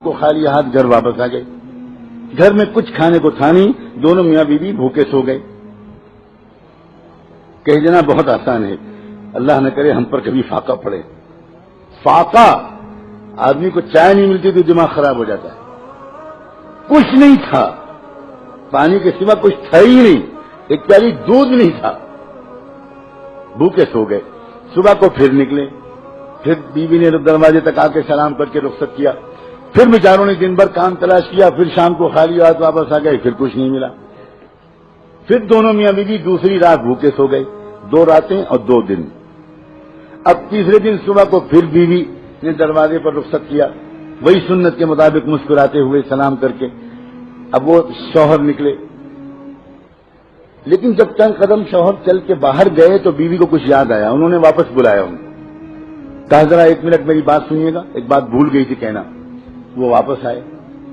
کو خالی ہاتھ گھر واپس آ گئے. گھر میں کچھ کھانے کو تھا نہیں, دونوں میاں بیوی بھوکے سو گئے. کہہ دینا بہت آسان ہے, اللہ نہ کرے ہم پر کبھی فاقہ پڑے. فاقہ, آدمی کو چائے نہیں ملتی تو دماغ خراب ہو جاتا ہے. کچھ نہیں تھا, پانی کے سوا کچھ تھا ہی نہیں, ایک پیالی دودھ نہیں تھا. بھوکے سو گئے. صبح کو پھر نکلے, پھر بیوی نے دروازے تک آ کے سلام کر کے رخصت کیا. پھر بیچاروں نے دن بھر کام تلاش کیا, پھر شام کو خالی ہاتھ واپس آ گئے, پھر کچھ نہیں ملا. پھر دونوں میاں بیوی دوسری رات بھوکے سو گئے, 2 راتیں اور 2 دن. اب تیسرے دن صبح کو پھر بیوی نے دروازے پر رخصت کیا, وہی سنت کے مطابق مسکراتے ہوئے سلام کر کے. اب وہ شوہر نکلے, لیکن جب چند قدم شوہر چل کے باہر گئے تو بیوی کو کچھ یاد آیا. انہوں نے واپس بلایا, کہا ذرا 1 منٹ میری بات سنیے گا, ایک بات بھول گئی تھی کہنا. وہ واپس آئے.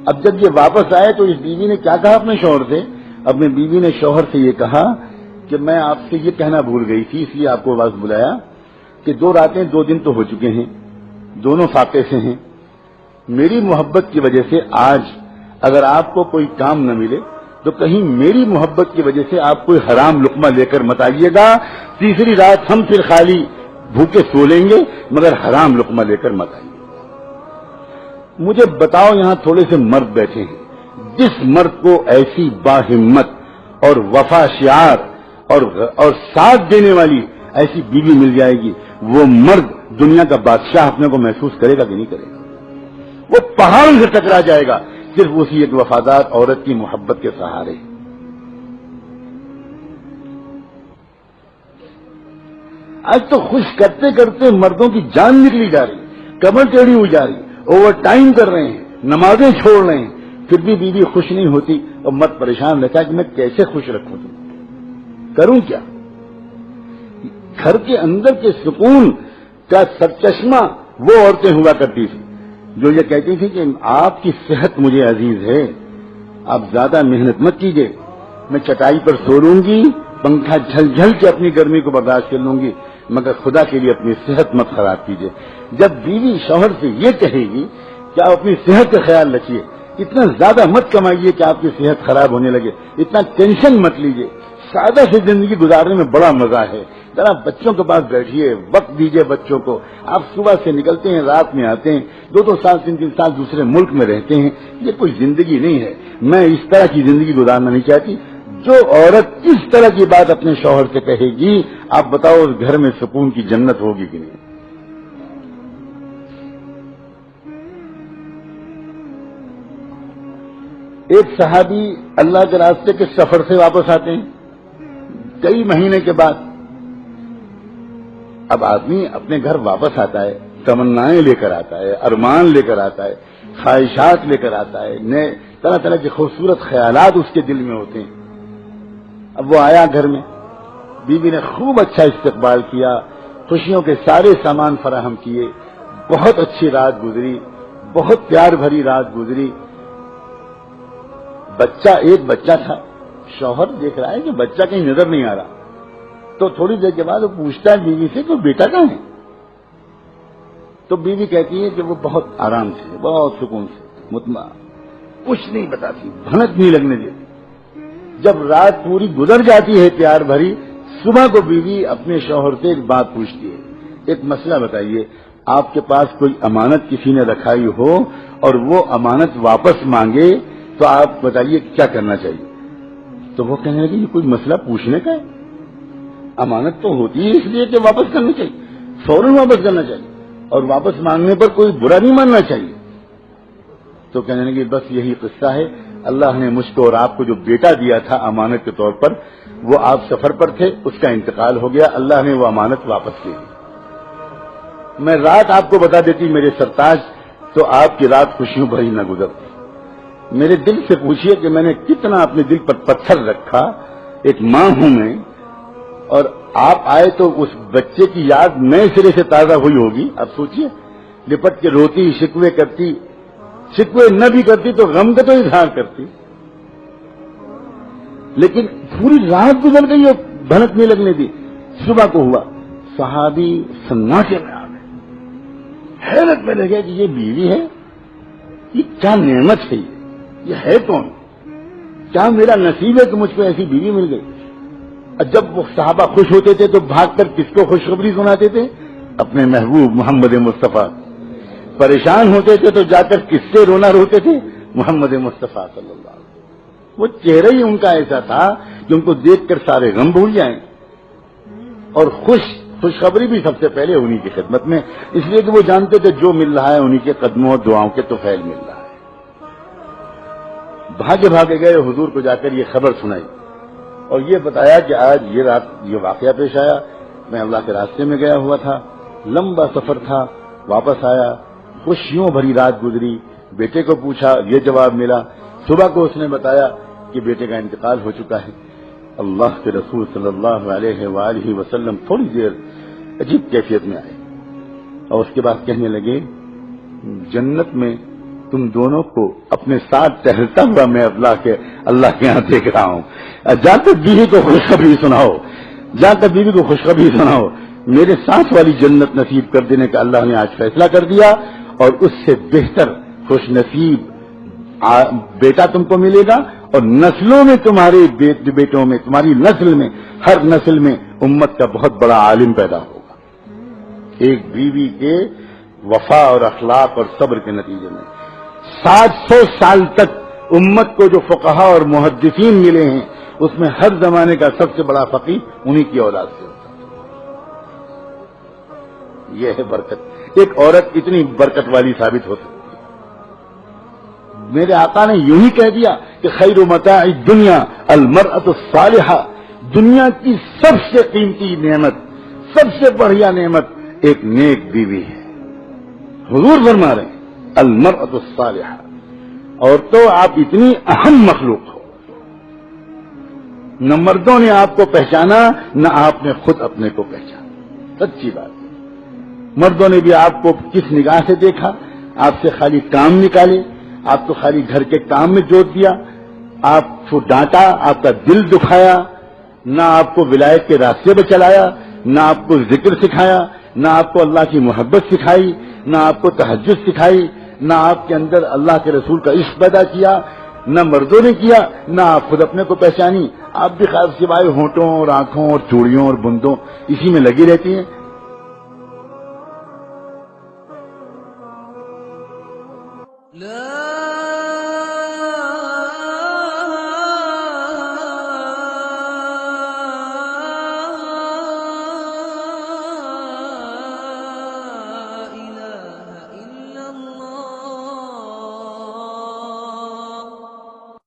اب جب یہ واپس آئے تو اس بیوی نے کیا کہا اپنے شوہر سے؟ اپنے بیوی نے شوہر سے یہ کہا کہ میں آپ سے یہ کہنا بھول گئی تھی, اس لیے آپ کو واپس بلایا کہ 2 راتیں 2 دن تو ہو چکے ہیں, دونوں فاقے سے ہیں. میری محبت کی وجہ سے آج اگر آپ کو کوئی کام نہ ملے تو کہیں میری محبت کی وجہ سے آپ کوئی حرام لقمہ لے کر مت آئیے گا. تیسری رات ہم پھر خالی بھوکے سو لیں گے, مگر حرام لقمہ لے کر مت آئیے. مجھے بتاؤ, یہاں تھوڑے سے مرد بیٹھے ہیں, جس مرد کو ایسی باہمت اور وفا شعار اور ساتھ دینے والی ایسی بیوی مل جائے گی, وہ مرد دنیا کا بادشاہ اپنے کو محسوس کرے گا کہ نہیں کرے گا؟ وہ پہاڑ سے ٹکرا جائے گا صرف اسی ایک وفادار عورت کی محبت کے سہارے. آج تو خوش کرتے کرتے مردوں کی جان نکلی جا رہی, کمر ٹیڑھی ہوئی جا رہی, اوور ٹائم کر رہے ہیں, نمازیں چھوڑ رہے ہیں, پھر بھی بیوی خوش نہیں ہوتی اور مرد پریشان رہتا ہے کہ میں کیسے خوش رکھوں, کروں کیا؟ گھر کے اندر کے سکون کا سرچشمہ وہ عورتیں ہوا کرتی تھی جو یہ کہتی تھی کہ آپ کی صحت مجھے عزیز ہے, آپ زیادہ محنت مت کیجیے, میں چٹائی پر سو لوں گی, پنکھا جھل جھل کے اپنی گرمی کو برداشت کر لوں گی, مگر خدا کے لیے اپنی صحت مت خراب کیجیے. جب بیوی شوہر سے یہ کہے گی کہ آپ اپنی صحت کا خیال رکھیے, اتنا زیادہ مت کمائیے کہ آپ کی صحت خراب ہونے لگے, اتنا ٹینشن مت لیجیے, سادہ سے زندگی گزارنے میں بڑا مزہ ہے, ذرا بچوں کے پاس بیٹھیے, وقت دیجیے بچوں کو. آپ صبح سے نکلتے ہیں, رات میں آتے ہیں, 2 سال 3 سال دوسرے ملک میں رہتے ہیں, یہ کوئی زندگی نہیں ہے. میں اس طرح کی زندگی گزارنا نہیں چاہتی. جو عورت اس طرح کی بات اپنے شوہر سے کہے گی, آپ بتاؤ اس گھر میں سکون کی جنت ہوگی کہ نہیں؟ ایک صحابی اللہ کے راستے کے سفر سے واپس آتے ہیں کئی مہینے کے بعد. اب آدمی اپنے گھر واپس آتا ہے, تمنائیں لے کر آتا ہے, ارمان لے کر آتا ہے, خواہشات لے کر آتا ہے, نئے طرح طرح کے خوبصورت خیالات اس کے دل میں ہوتے ہیں. اب وہ آیا گھر میں, بیوی نے خوب اچھا استقبال کیا, خوشیوں کے سارے سامان فراہم کیے, بہت اچھی رات گزری, بہت پیار بھری رات گزری. ایک بچہ تھا, شوہر دیکھ رہا ہے کہ بچہ کہیں نظر نہیں آ رہا, تو تھوڑی دیر کے بعد وہ پوچھتا ہے بیوی سے کہ بیٹا کہاں ہے؟ تو بیوی کہتی ہے کہ وہ بہت آرام سے, بہت سکون سے, مطمئن, کچھ نہیں بتاتی, بھنک نہیں لگنے دیتی. جب رات پوری گزر جاتی ہے پیار بھری, صبح کو بیوی اپنے شوہر سے ایک بات پوچھتی ہے, ایک مسئلہ بتائیے, آپ کے پاس کوئی امانت کسی نے رکھائی ہو اور وہ امانت واپس مانگے تو آپ بتائیے کیا کرنا چاہیے؟ تو وہ کہنے لگے یہ کوئی مسئلہ پوچھنے کا ہے, امانت تو ہوتی ہے اس لیے کہ واپس کرنی چاہیے, فوراً واپس کرنا چاہیے, اور واپس مانگنے پر کوئی برا نہیں ماننا چاہیے. تو کہنے لگے بس یہی قصہ ہے, اللہ نے مجھ کو اور آپ کو جو بیٹا دیا تھا امانت کے طور پر, وہ آپ سفر پر تھے, اس کا انتقال ہو گیا, اللہ نے وہ امانت واپس لے لی. میں رات آپ کو بتا دیتی میرے سرتاج, تو آپ کی رات خوشیوں بھری نہ گزرتی. میرے دل سے پوچھئے کہ میں نے کتنا اپنے دل پر پتھر رکھا, ایک ماں ہوں میں, اور آپ آئے تو اس بچے کی یاد نئے سرے سے تازہ ہوئی ہوگی. اب سوچئے, لپٹ کے روتی, شکوے کرتی, شکوے نہ بھی کرتی تو غم کا تو اظہار کرتی, لیکن پوری رات گزر گئی اور بھنک نہیں لگنے دی. صبح کو ہوا, صحابی سناٹے میں آ گئے, حیرت میں لگے کہ یہ بیوی ہے, یہ کیا نعمت ہے، یہ ہے کون؟ کیا میرا نصیب ہے کہ مجھ کو ایسی بیوی مل گئی؟ جب وہ صحابہ خوش ہوتے تھے تو بھاگ کر کس کو خوشخبری سناتے تھے؟ اپنے محبوب محمد مصطفیٰ. پریشان ہوتے تھے تو جا کر کس سے رونا روتے تھے؟ محمد مصطفیٰ صلی اللہ علیہ وسلم. وہ چہرہ ہی ان کا ایسا تھا کہ ان کو دیکھ کر سارے غم بھول جائیں، اور خوشخبری بھی سب سے پہلے انہی کی خدمت میں، اس لیے کہ وہ جانتے تھے جو مل رہا ہے انہی کے قدموں اور دعاؤں کے طفیل مل رہا ہے. بھاگے بھاگے گئے حضور کو جا کر یہ خبر سنائی اور یہ بتایا کہ آج یہ رات یہ واقعہ پیش آیا، میں اللہ کے راستے میں گیا ہوا تھا، لمبا سفر تھا، واپس آیا، خوشیوں بھری رات گزری. بیٹے کو پوچھا، یہ جواب ملا. صبح کو اس نے بتایا کہ بیٹے کا انتقال ہو چکا ہے. اللہ کے رسول صلی اللہ علیہ وآلہ وسلم تھوڑی دیر عجیب کیفیت میں آئے اور اس کے بعد کہنے لگے، جنت میں تم دونوں کو اپنے ساتھ ٹہلتا ہوا میں اللہ کے ہاں دیکھ رہا ہوں. جا کر بیوی کو خوشخبری سناؤ، جا کر بیوی کو خوشخبری سناؤ، میرے ساتھ والی جنت نصیب کر دینے کا اللہ نے آج فیصلہ کر دیا، اور اس سے بہتر خوش نصیب بیٹا تم کو ملے گا، اور نسلوں میں تمہارے بیٹوں میں، تمہاری نسل میں، ہر نسل میں امت کا بہت بڑا عالم پیدا ہوگا. ایک بیوی کے وفا اور اخلاق اور صبر کے نتیجے میں 700 سال تک امت کو جو فقہا اور محدثین ملے ہیں اس میں ہر زمانے کا سب سے بڑا فقیہ انہی کی اولاد سے ہوتا ہے. یہ ہے برکت. ایک عورت اتنی برکت والی ثابت ہو سکتی ہے. میرے آقا نے یوں ہی کہہ دیا کہ خیر متاع الدنیا المرأة الصالحہ، دنیا کی سب سے قیمتی نعمت، سب سے بڑھیا نعمت ایک نیک بیوی ہے. حضور فرما رہے ہیں المرأة الصالحہ. اور تو آپ اتنی اہم مخلوق ہو، نہ مردوں نے آپ کو پہچانا نہ آپ نے خود اپنے کو پہچانا. سچی بات ہے. مردوں نے بھی آپ کو کس نگاہ سے دیکھا؟ آپ سے خالی کام نکالے، آپ کو خالی گھر کے کام میں جوت دیا، آپ کو ڈانٹا، آپ کا دل دکھایا، نہ آپ کو ولایت کے راستے پہ چلایا، نہ آپ کو ذکر سکھایا، نہ آپ کو اللہ کی محبت سکھائی، نہ آپ کو تہجد سکھائی، نہ آپ کے اندر اللہ کے رسول کا عشق پیدا کیا، نہ مردوں نے کیا، نہ آپ خود اپنے کو پہچانی. آپ بھی خیر سوائے ہونٹوں اور آنکھوں اور چوڑیوں اور بندوں اسی میں لگی رہتی ہیں.